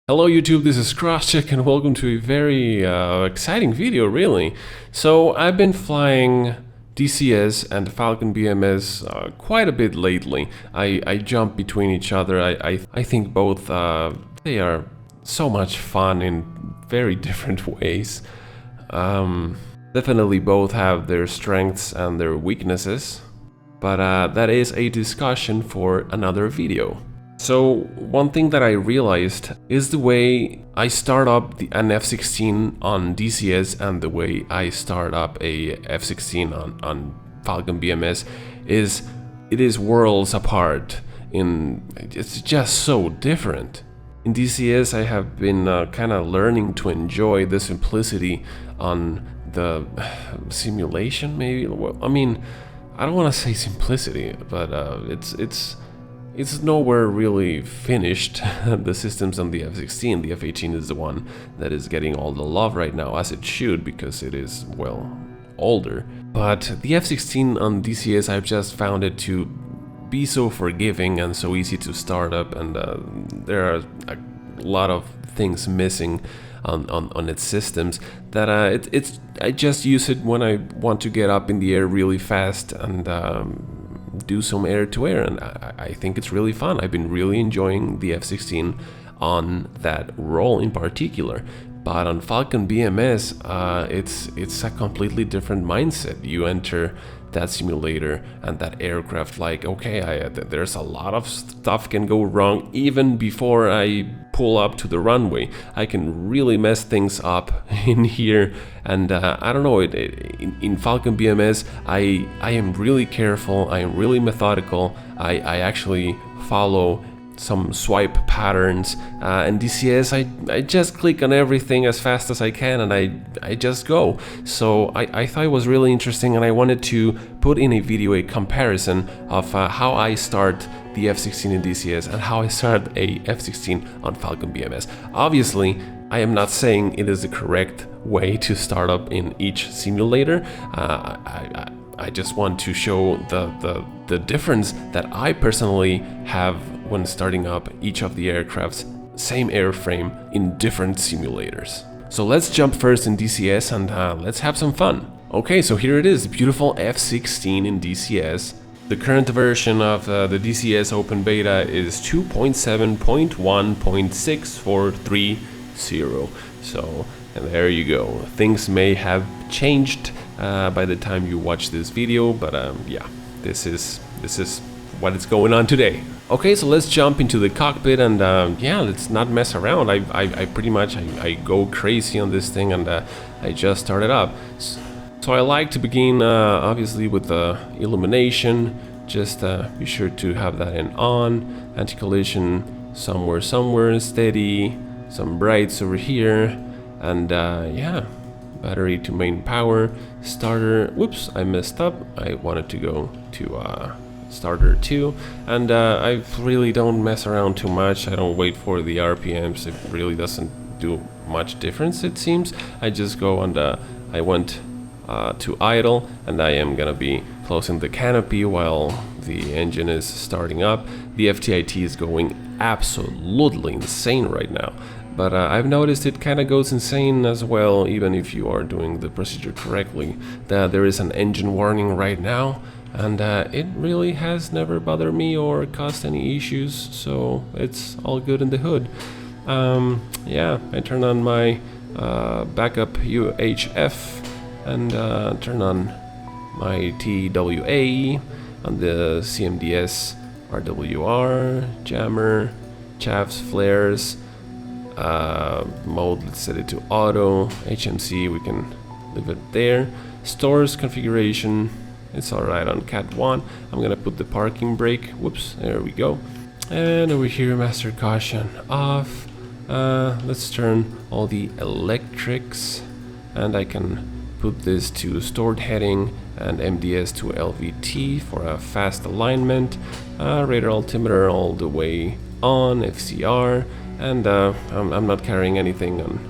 Hello YouTube, this is Crosscheck and welcome to a very exciting video really. So I've been flying DCS and Falcon BMS quite a bit lately. I jump between each other. I think both they are so much fun in very different ways. Definitely both have their strengths and their weaknesses, but that is a discussion for another video. So one thing that I realized is the way I start up an F-16 on DCS and the way I start up a F-16 on Falcon BMS is worlds apart. It's just so different. In DCS I have been kind of learning to enjoy the simplicity on the simulation maybe. Well, I mean, I don't want to say simplicity, but it's nowhere really finished. The systems on the F-16, the F-18 is the one that is getting all the love right now, as it should, because it is, well, older. But the F-16 on DCS, I've just found it to be so forgiving and so easy to start up, and there are a lot of things missing on its systems that I just use it when I want to get up in the air really fast and do some air-to-air, and I think it's really fun. I've been really enjoying the F-16 on that role in particular. But on Falcon BMS, it's a completely different mindset. You enter that simulator and that aircraft like, okay, there's a lot of stuff can go wrong even before I pull up to the runway. I can really mess things up in here, and I don't know, in Falcon BMS I am really careful, I am really methodical, I actually follow some swipe patterns, and DCS I just click on everything as fast as I can and I just go. So I thought it was really interesting, and I wanted to put in a video a comparison of how I start the F-16 in DCS and how I start a F-16 on Falcon BMS. Obviously I am not saying it is the correct way to start up in each simulator. I just want to show the difference that I personally have when starting up each of the aircraft's same airframe in different simulators. So let's jump first in DCS and let's have some fun. Okay, so here it is, the beautiful F-16 in DCS. The current version of the DCS open beta is 2.7.1.6430. So, and there you go. Things may have changed by the time you watch this video, but yeah, this is what is going on today. Okay, so let's jump into the cockpit and yeah, let's not mess around. I pretty much I go crazy on this thing, and I just started up. So I like to begin obviously with the illumination. Just be sure to have that on. Anti-collision somewhere steady. Some brights over here, and yeah, battery to main power. Starter, whoops, I messed up. I wanted to go to starter 2, and I really don't mess around too much. I don't wait for the RPMs. It really doesn't do much difference, it seems. I just go and I went to idle, and I am gonna be closing the canopy while the engine is starting up. The FTIT is going absolutely insane right now, but I've noticed it kind of goes insane as well, even if you are doing the procedure correctly. There is an engine warning right now, and it really has never bothered me or caused any issues, so it's all good in the hood. Yeah, I turn on my backup UHF and turn on my TWA on the CMDS RWR, jammer, chaffs, flares, mode, let's set it to auto, HMC, we can leave it there. Stores configuration, it's alright on Cat 1. I'm gonna put the parking brake, whoops, there we go. And over here, master caution off. Let's turn all the electrics, and I can put this to stored heading and MDS to LVT for a fast alignment. Radar altimeter all the way on, FCR, and I'm not carrying anything on,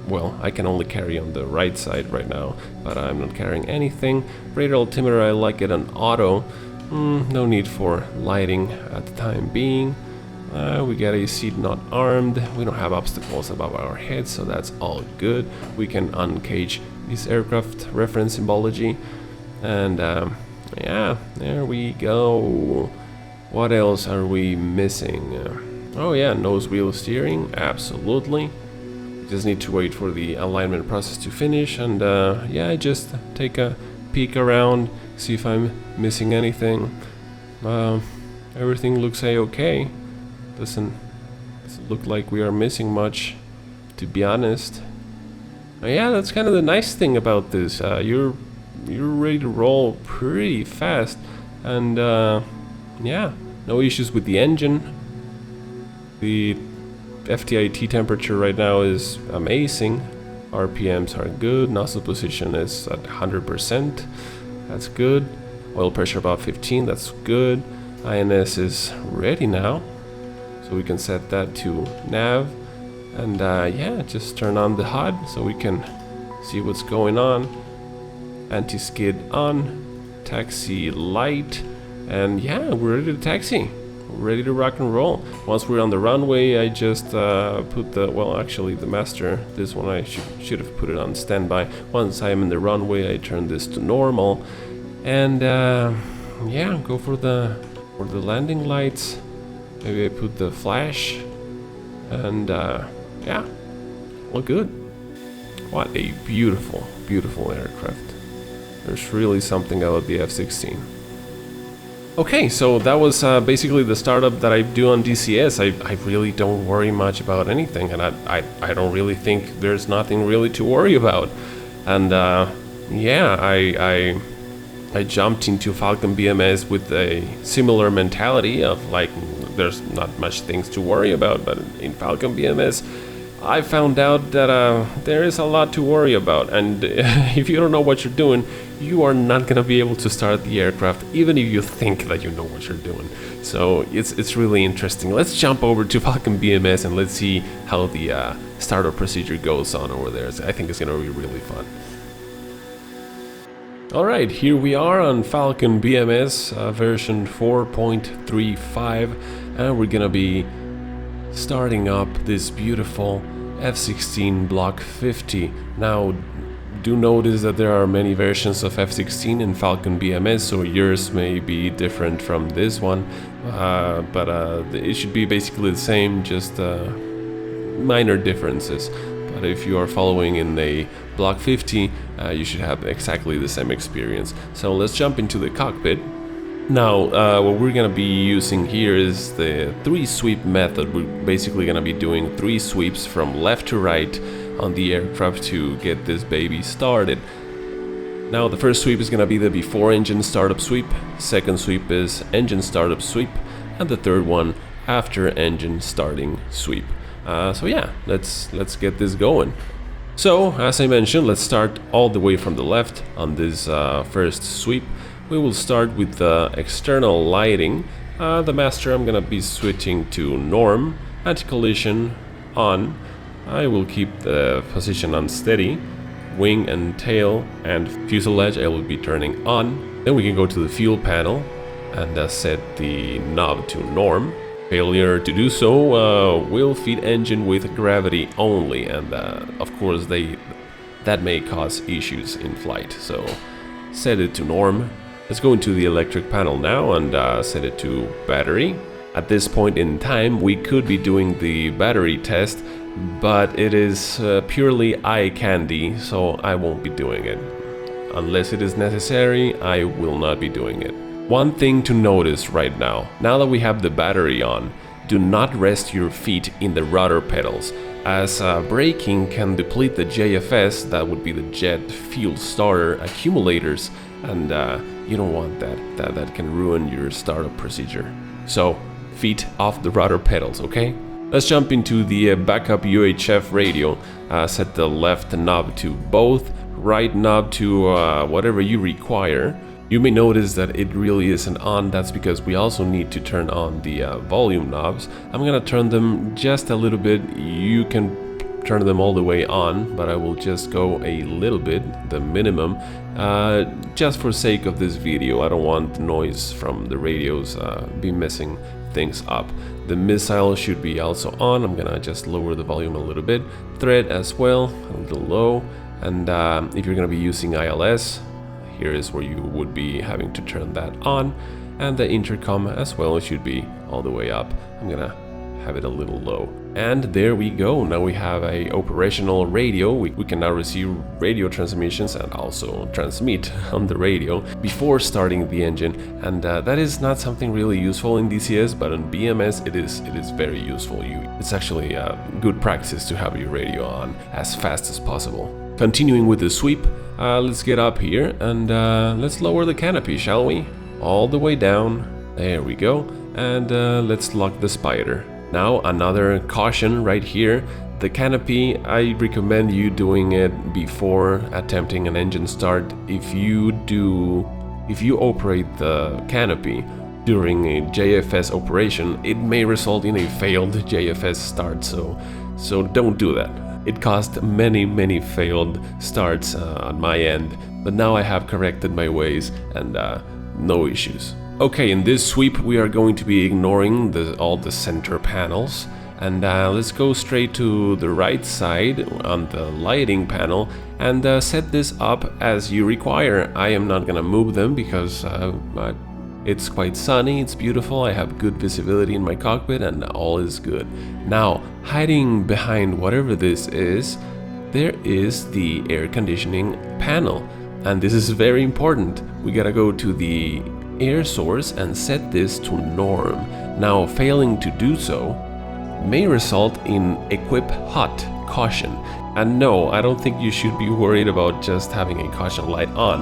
well, I can only carry on the right side right now, but I'm not carrying anything. Radar altimeter, I like it on auto. No need for lighting at the time being. We get a seat not armed. We don't have obstacles above our heads, so that's all good. We can uncage this aircraft reference symbology. And yeah, there we go. What else are we missing? Oh yeah, nose wheel steering, absolutely. Just need to wait for the alignment process to finish, and yeah, just take a peek around, see if I'm missing anything. Everything looks a-okay. Doesn't look like we are missing much, to be honest. Yeah, that's kind of the nice thing about this. You're ready to roll pretty fast, and yeah, no issues with the engine. The FTIT temperature right now is amazing. RPMs are good. Nozzle position is at 100%. That's good. Oil pressure about 15. That's good. INS is ready now, so we can set that to nav. And yeah, just turn on the HUD so we can see what's going on. Anti-skid on. Taxi light. And yeah, we're ready to taxi. Ready to rock and roll. Once we're on the runway, I just put the, well, actually the master, this one I should have put it on standby. Once I'm in the runway, I turn this to normal, and yeah, go for the landing lights. Maybe I put the flash, and yeah, all good. What a beautiful, beautiful aircraft. There's really something about the F-16. Okay, so that was basically the startup that I do on DCS. I really don't worry much about anything, and I don't really think there's nothing really to worry about. And yeah, I jumped into Falcon BMS with a similar mentality of like, there's not much things to worry about, but in Falcon BMS, I found out that there is a lot to worry about, and if you don't know what you're doing, you are not gonna be able to start the aircraft, even if you think that you know what you're doing. So it's really interesting. Let's jump over to Falcon BMS and let's see how the startup procedure goes on over there. I think it's gonna be really fun. Alright, here we are on Falcon BMS version 4.35, and we're gonna be starting up this beautiful F-16 Block 50. Now, do notice that there are many versions of F-16 in Falcon BMS, so yours may be different from this one, but it should be basically the same, just minor differences. But if you are following in a Block 50, you should have exactly the same experience. So let's jump into the cockpit. Now, what we're gonna be using here is the 3-sweep method. We're basically gonna be doing 3 sweeps from left to right on the aircraft to get this baby started. Now, the first sweep is gonna be the before engine startup sweep, second sweep is engine startup sweep, and the third one after engine starting sweep. So yeah, let's get this going. So, as I mentioned, let's start all the way from the left on this first sweep. We will start with the external lighting. The master, I'm gonna be switching to norm, anti-collision on. I will keep the position on steady. Wing and tail and fuselage I will be turning on. Then we can go to the fuel panel and set the knob to norm. Failure to do so will feed engine with gravity only, and of course that may cause issues in flight, so set it to norm. Let's go into the electric panel now and set it to battery. At this point in time, we could be doing the battery test, but it is purely eye candy, so I won't be doing it. Unless it is necessary, I will not be doing it. One thing to notice right now that we have the battery on, do not rest your feet in the rudder pedals, as braking can deplete the JFS, that would be the jet fuel starter accumulators, and you don't want that. That can ruin your startup procedure. So, feet off the rudder pedals, okay? Let's jump into the backup UHF radio. Set the left knob to both, right knob to whatever you require. You may notice that it really isn't on. That's because we also need to turn on the volume knobs. I'm gonna turn them just a little bit. You can turn them all the way on, but I will just go a little bit, the minimum, just for sake of this video. I don't want the noise from the radios be messing things up. The missile should be also on. I'm gonna just lower the volume a little bit. Thread as well, a little low. And if you're gonna be using ILS, here is where you would be having to turn that on. And the intercom as well should be all the way up. I'm gonna have it a little low. And there we go. Now we have a operational radio. We can now receive radio transmissions and also transmit on the radio before starting the engine. And that is not something really useful in DCS, but on BMS it is very useful. It's actually good practice to have your radio on as fast as possible. Continuing with the sweep, let's get up here and let's lower the canopy, shall we? All the way down. There we go. And let's lock the spider. Now another caution right here. The canopy, I recommend you doing it before attempting an engine start. If you operate the canopy during a JFS operation, it may result in a failed JFS start, so don't do that. It caused many failed starts on my end, but now I have corrected my ways and no issues. Okay, in this sweep we are going to be ignoring all the center panels, and let's go straight to the right side on the lighting panel and set this up as you require. I am not gonna move them because it's quite sunny, it's beautiful, I have good visibility in my cockpit and all is good. Now, hiding behind whatever this is, there is the air conditioning panel, and this is very important. We gotta go to the air source and set this to norm. Now, failing to do so may result in equip hot caution. And no, I don't think you should be worried about just having a caution light on.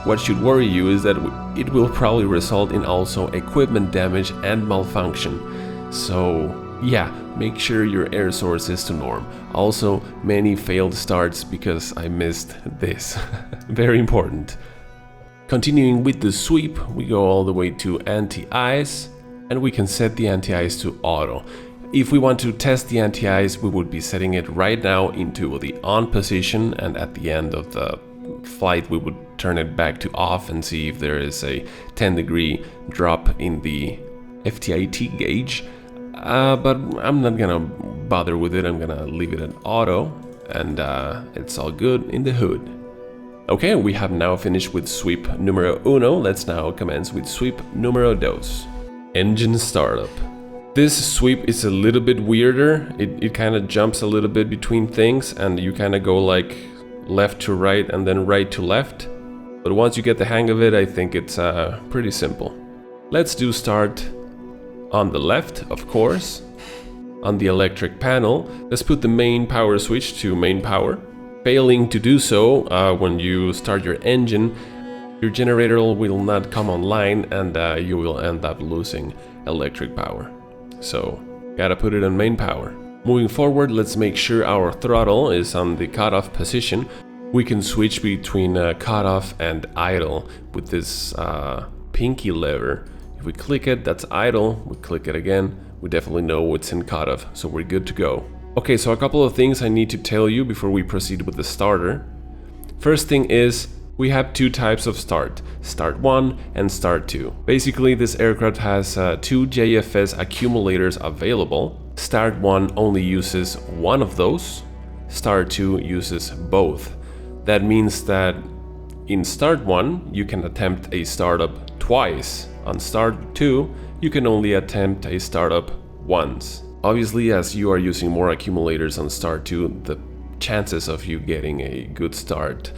What should worry you is that it will probably result in also equipment damage and malfunction. So yeah, make sure your air source is to norm. Also, many failed starts because I missed this. Very important. Continuing with the sweep, we go all the way to anti-ice, and we can set the anti-ice to auto. If we want to test the anti-ice, we would be setting it right now into the on position, and at the end of the flight we would turn it back to off and see if there is a 10-degree drop in the FTIT gauge. But I'm not gonna bother with it, I'm gonna leave it at auto, and it's all good in the hood. Okay, we have now finished with sweep numero uno. Let's now commence with sweep numero dos. Engine startup. This sweep is a little bit weirder. It kind of jumps a little bit between things, and you kind of go like left to right and then right to left. But once you get the hang of it, I think it's pretty simple. Let's do start on the left, of course. On the electric panel, let's put the main power switch to main power. Failing to do so, when you start your engine, your generator will not come online and you will end up losing electric power. So, gotta put it on main power. Moving forward, let's make sure our throttle is on the cutoff position. We can switch between cutoff and idle with this pinky lever. If we click it, that's idle. We click it again, we definitely know it's in cutoff, so we're good to go. Okay, so a couple of things I need to tell you before we proceed with the starter. First thing is, we have two types of start, Start 1 and Start 2. Basically, this aircraft has two JFS accumulators available. Start 1 only uses one of those, Start 2 uses both. That means that in Start 1, you can attempt a startup twice. On Start 2, you can only attempt a startup once. Obviously, as you are using more accumulators on Start 2, the chances of you getting a good start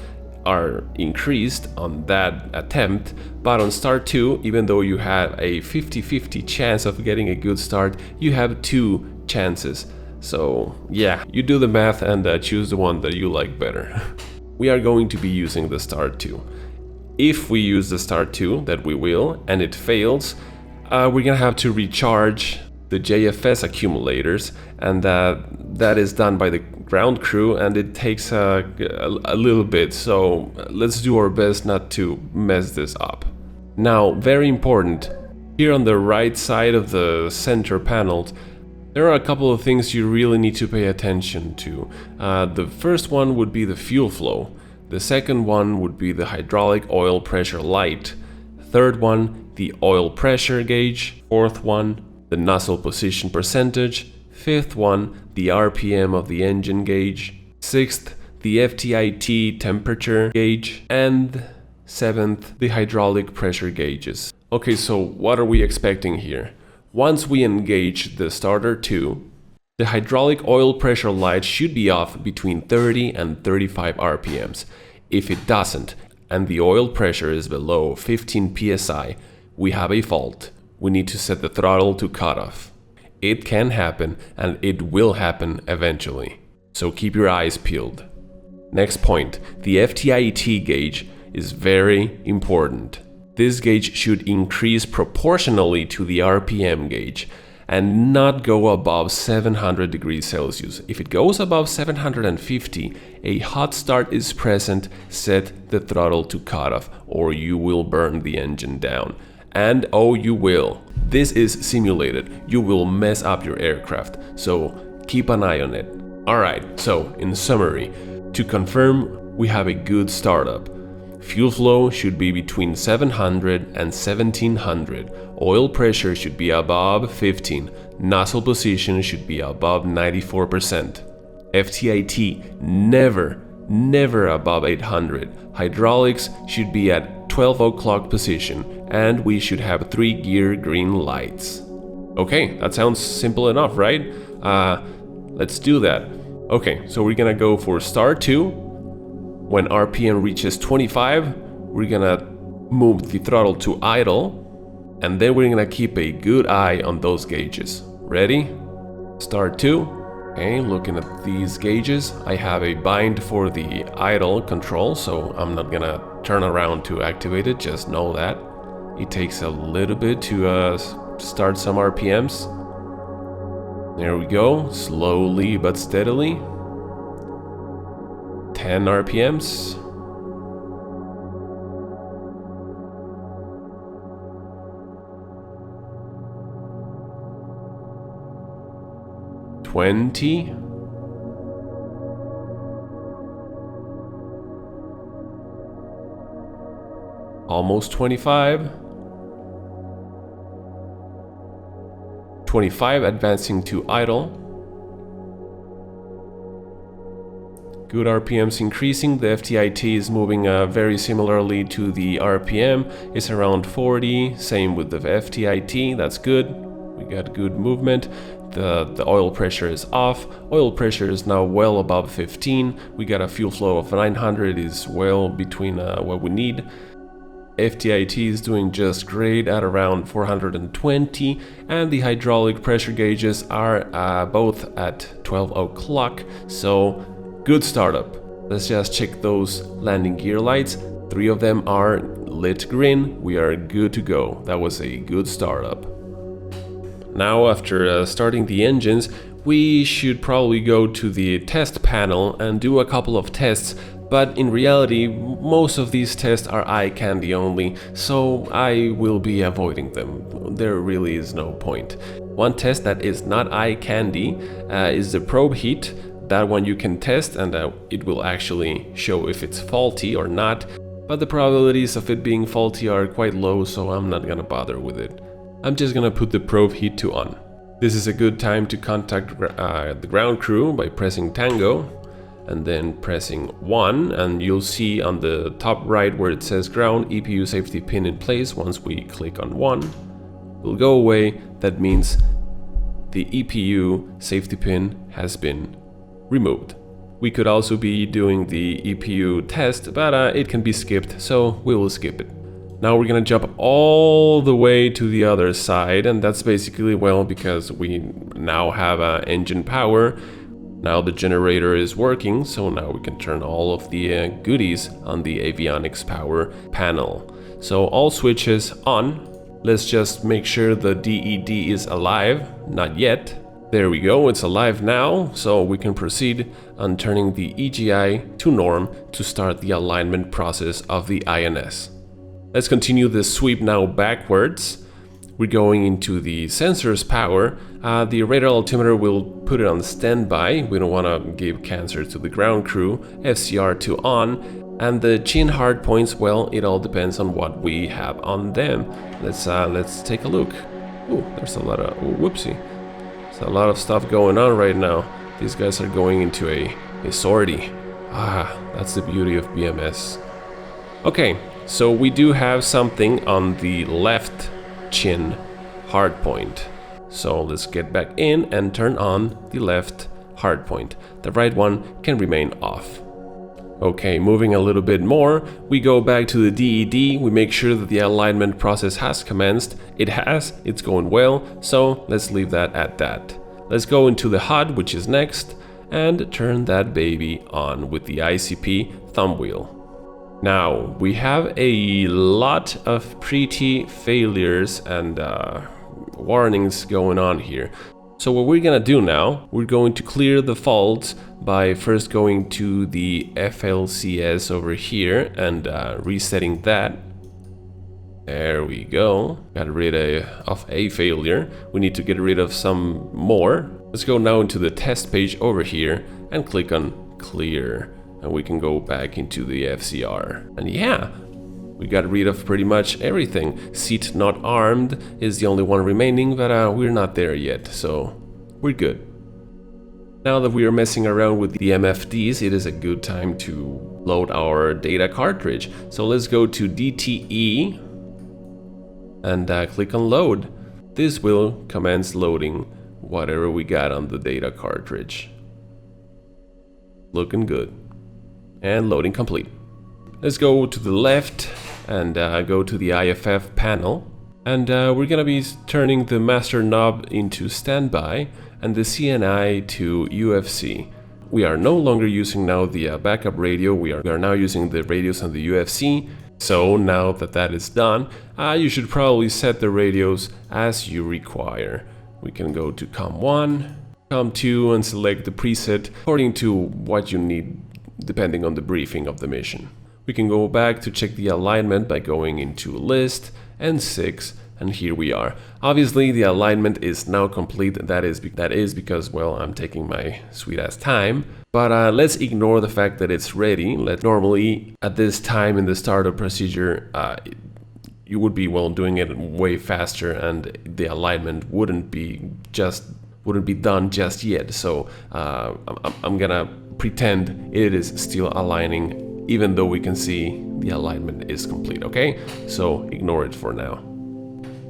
are increased on that attempt, but on Start 2, even though you have a 50-50 chance of getting a good start, you have two chances. So yeah, you do the math and choose the one that you like better. We are going to be using the Start 2. If we use the Start 2, that we will, and it fails, we're gonna have to recharge the JFS accumulators, and that is done by the ground crew, and it takes a little bit, so let's do our best not to mess this up. Now, very important, here on the right side of the center panel, there are a couple of things you really need to pay attention to. The first one would be the fuel flow, the second one would be the hydraulic oil pressure light, third one, the oil pressure gauge, fourth one, the nozzle position percentage, 5th one, the RPM of the engine gauge, 6th, the FTIT temperature gauge, and 7th, the hydraulic pressure gauges. Okay, so what are we expecting here? Once we engage the starter 2, the hydraulic oil pressure light should be off between 30 and 35 RPMs. If it doesn't, and the oil pressure is below 15 psi, we have a fault. We need to set the throttle to cutoff. It can happen, and it will happen eventually. So keep your eyes peeled. Next point, the FTIT gauge is very important. This gauge should increase proportionally to the RPM gauge and not go above 700 degrees Celsius. If it goes above 750, a hot start is present. Set the throttle to cutoff or you will burn the engine down. And oh, you will. This is simulated. You will mess up your aircraft, so keep an eye on it. Alright, so in summary, to confirm, we have a good startup. Fuel flow should be between 700 and 1700. Oil pressure should be above 15. Nozzle position should be above 94%. FTIT never above 800. Hydraulics should be at 12 o'clock position, and we should have 3 gear green lights. Okay, that sounds simple enough, right? Let's do that. Okay, so we're gonna go for start 2. When RPM reaches 25, we're gonna move the throttle to idle, and then we're gonna keep a good eye on those gauges. Ready? Start 2. Okay, looking at these gauges, I have a bind for the idle control, so I'm not gonna turn around to activate it, just know that. It takes a little bit to start some RPMs. There we go, slowly but steadily. 10 RPMs. $20. Almost 25. 25 advancing to idle. Good RPMs increasing. The FTIT is moving very similarly to the RPM. It's around 40. Same with the FTIT. That's good. We got good movement. The oil pressure is off. Oil pressure is now well above 15. We got a fuel flow of 900. Is well between what we need. FTIT is doing just great at around 420, and the hydraulic pressure gauges are both at 12 o'clock. So good startup. Let's just check those landing gear lights. 3 of them are lit green. We are good to go. That was a good startup. Now, after starting the engines, we should probably go to the test panel and do a couple of tests. But in reality, most of these tests are eye candy only, so I will be avoiding them. There really is no point. One test that is not eye candy is the probe heat. That one you can test and it will actually show if it's faulty or not, but the probabilities of it being faulty are quite low, so I'm not gonna bother with it. I'm just gonna put the probe heat to on. This is a good time to contact the ground crew by pressing Tango and then pressing 1, and you'll see on the top right where it says ground EPU safety pin in place. Once we click on 1, it will go away. That means the EPU safety pin has been removed. We could also be doing the EPU test, but it can be skipped, so we will skip it. Now we're gonna jump all the way to the other side, and that's basically, well, because we now have engine power. Now the generator is working, so now we can turn all of the goodies on the avionics power panel. So all switches on. Let's just make sure the DED is alive. Not yet. There we go, it's alive now, so we can proceed on turning the EGI to norm to start the alignment process of the INS. Let's continue this sweep now backwards. We're going into the sensors power. The radar altimeter will put it on standby. We don't want to give cancer to the ground crew. FCR to on. And the chin hard points, well, it all depends on what we have on them. Let's take a look. Ooh, there's a lot of... Ooh, whoopsie. There's a lot of stuff going on right now. These guys are going into a sortie. Ah, that's the beauty of BMS. Okay, so we do have something on the left chin hardpoint. So let's get back in and turn on the left hardpoint. The right one can remain off. Okay, moving a little bit more, we go back to the DED, we make sure that the alignment process has commenced. It has, it's going well, so let's leave that at that. Let's go into the HUD, which is next, and turn that baby on with the ICP thumb wheel. Now, we have a lot of pretty failures and warnings going on here. So what we're gonna do now, we're going to clear the faults by first going to the FLCS over here and resetting that. There we go. Got rid of a failure. We need to get rid of some more. Let's go now into the test page over here and click on clear. And we can go back into the FCR. And yeah, we got rid of pretty much everything. Seat not armed is the only one remaining, but we're not there yet, so we're good. Now that we are messing around with the MFDs, it is a good time to load our data cartridge. So let's go to DTE and click on load. This will commence loading whatever we got on the data cartridge. Looking good. And loading complete. Let's go to the left and go to the IFF panel. And we're gonna be turning the master knob into standby and the CNI to UFC. We are no longer using now the backup radio, we are now using the radios on the UFC. So now that that is done, you should probably set the radios as you require. We can go to COM1, COM2 and select the preset according to what you need depending on the briefing of the mission. We can go back to check the alignment by going into list and 6, and here we are. Obviously the alignment is now complete. That is because, well, I'm taking my sweet ass time. But let's ignore the fact that it's ready. Normally at this time in the startup procedure, you would be, well, doing it way faster and the alignment wouldn't be done just yet. So I'm gonna pretend it is still aligning, even though we can see the alignment is complete, okay? So ignore it for now.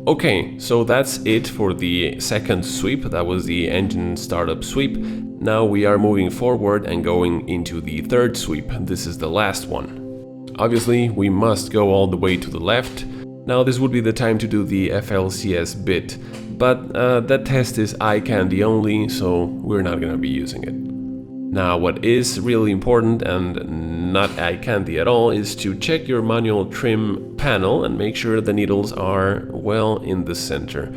Okay, so that's it for the second sweep. That was the engine startup sweep. Now we are moving forward and going into the third sweep. This is the last one. Obviously, we must go all the way to the left. Now this would be the time to do the FLCS bit, but that test is eye candy only, so we're not gonna be using it. Now what is really important and not eye candy at all is to check your manual trim panel and make sure the needles are well in the center.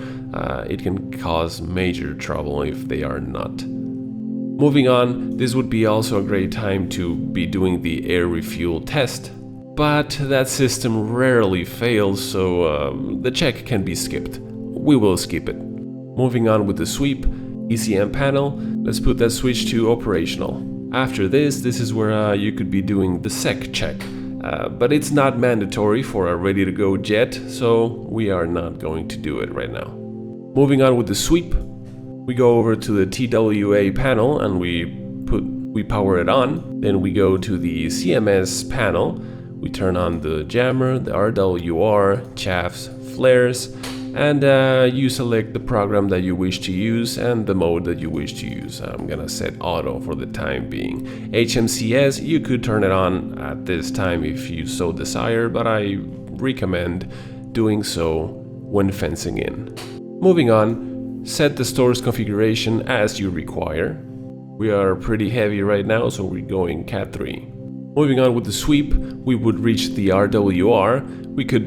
It can cause major trouble if they are not. Moving on, this would be also a great time to be doing the air refuel test, but that system rarely fails, so the check can be skipped. We will skip it. Moving on with the sweep, ECM panel, let's put that switch to operational. After this is where you could be doing the sec check, but it's not mandatory for a ready-to-go jet, so we are not going to do it right now. Moving on with the sweep, we go over to the TWA panel and we power it on. Then we go to the CMS panel, we turn on the jammer, the RWR, chaffs, flares, and you select the program that you wish to use and the mode that you wish to use. I'm gonna set auto for the time being. HMCS, you could turn it on at this time if you so desire, but I recommend doing so when fencing in. Moving on, set the store's configuration as you require. We are pretty heavy right now, so we're going Cat 3. Moving on with the sweep, we would reach the RWR. We could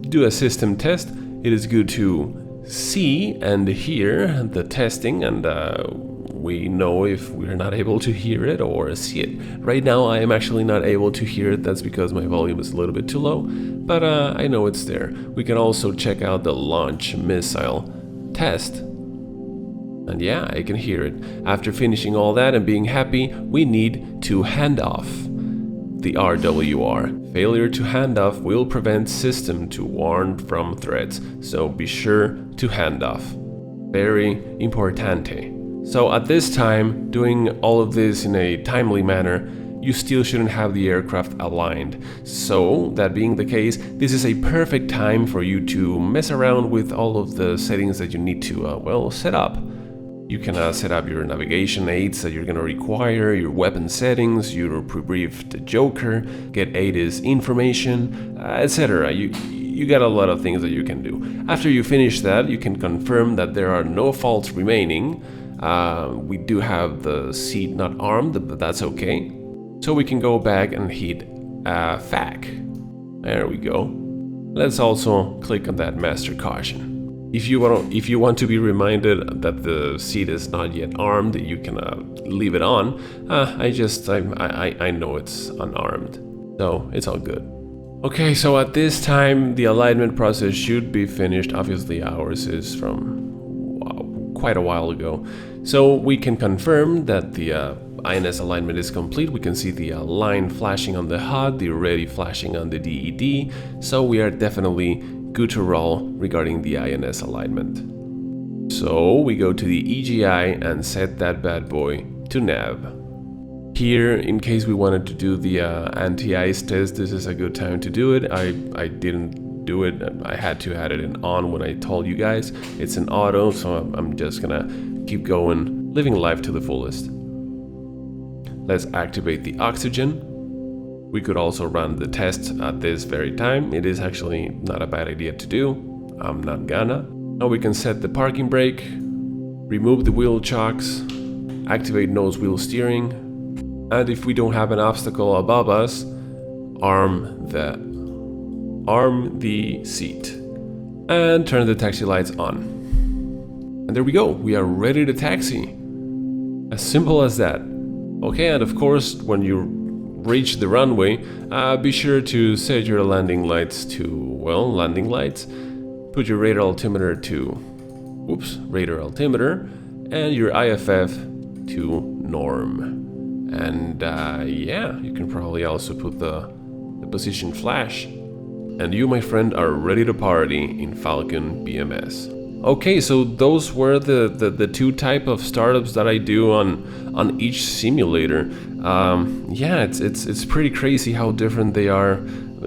do a system test. It is good to see and hear the testing, and we know if we're not able to hear it or see it. Right now I am actually not able to hear it. That's because my volume is a little bit too low, but I know it's there. We can also check out the launch missile test. And yeah, I can hear it. After finishing all that and being happy, we need to hand off. the RWR. Failure to hand off will prevent system to warn from threats, so be sure to hand off. Very importante. So at this time, doing all of this in a timely manner, you still shouldn't have the aircraft aligned. So, that being the case, this is a perfect time for you to mess around with all of the settings that you need to, well, set up. You can set up your navigation aids that you're going to require, your weapon settings, your pre-briefed joker, get ATIS information, etc. You got a lot of things that you can do. After you finish that, you can confirm that there are no faults remaining. We do have the seat not armed, but that's okay. So we can go back and hit FAC. There we go. Let's also click on that master caution. If you want to be reminded that the seat is not yet armed, you can leave it on. I know it's unarmed, so it's all good. Okay, so at this time the alignment process should be finished. Obviously ours is from quite a while ago, so we can confirm that the INS alignment is complete. We can see the line flashing on the HUD, the ready flashing on the DED, so we are definitely good to roll regarding the INS alignment. So we go to the EGI and set that bad boy to nav. Here, in case we wanted to do the anti-ice test, this is a good time to do it. I didn't do it, I had to add it in on when I told you guys. It's an auto, so I'm just gonna keep going, living life to the fullest. Let's activate the oxygen. We could also run the test at this very time. It is actually not a bad idea to do. I'm not gonna. Now we can set the parking brake, remove the wheel chocks, activate nose wheel steering, and if we don't have an obstacle above us, arm the seat and turn the taxi lights on. And there we go. We are ready to taxi. As simple as that. Okay, and of course, when you reach the runway, be sure to set your landing lights to, well, landing lights. Put your radar altimeter to, radar altimeter, and your IFF to norm. And yeah, you can probably also put the position flash. And you, my friend, are ready to party in Falcon BMS. Okay, so those were the two type of startups that I do on each simulator. Yeah, it's pretty crazy how different they are,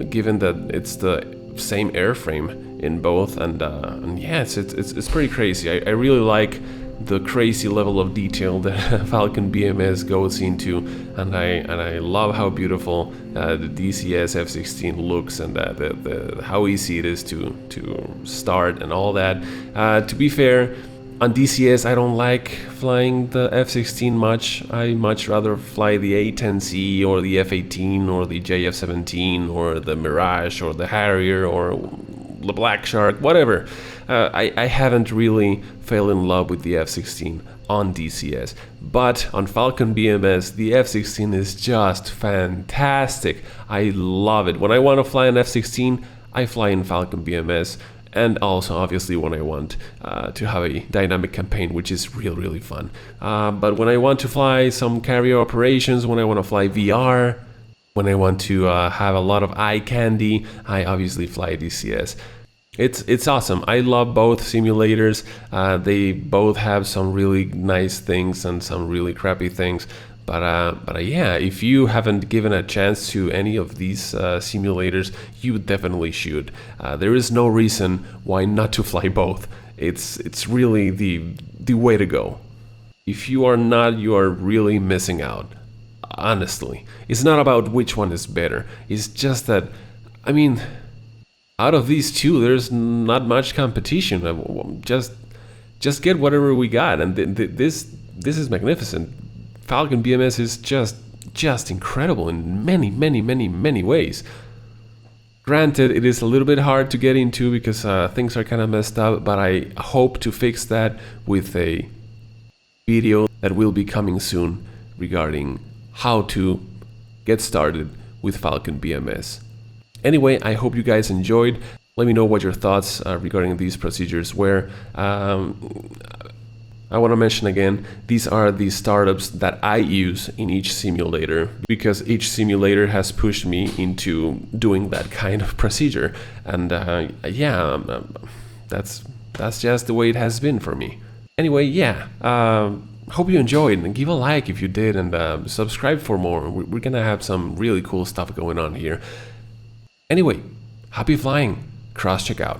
given that it's the same airframe in both, and yeah, it's pretty crazy. I really like the crazy level of detail that Falcon BMS goes into, and I love how beautiful the DCS F-16 looks, and how easy it is to start and all that. To be fair, on DCS I don't like flying the F-16 much. I much rather fly the A-10C or the F-18 or the JF-17 or the Mirage or the Harrier or the Black Shark, whatever. I haven't really fell in love with the F-16 on DCS, but on Falcon BMS the F-16 is just fantastic. I love it. When I want to fly an F-16, I fly in Falcon BMS, and also obviously when I want to have a dynamic campaign, which is really fun. But when I want to fly some carrier operations, when I want to fly VR, when I want to have a lot of eye candy, I obviously fly DCS. It's awesome. I love both simulators. They both have some really nice things and some really crappy things. But yeah, if you haven't given a chance to any of these simulators, you definitely should. There is no reason why not to fly both. It's really the way to go. If you are not, you are really missing out. Honestly, it's not about which one is better. It's just that, I mean, out of these two, there's not much competition. Just get whatever we got, and this is magnificent. Falcon BMS is just incredible in many ways. Granted, it is a little bit hard to get into because things are kind of messed up, but I hope to fix that with a video that will be coming soon regarding how to get started with Falcon BMS. Anyway, I hope you guys enjoyed. Let me know what your thoughts regarding these procedures were. I want to mention again, these are the startups that I use in each simulator, because each simulator has pushed me into doing that kind of procedure. And that's just the way it has been for me. Anyway, hope you enjoyed, and give a like if you did, and subscribe for more. We're gonna have some really cool stuff going on here. Anyway, happy flying, cross check out.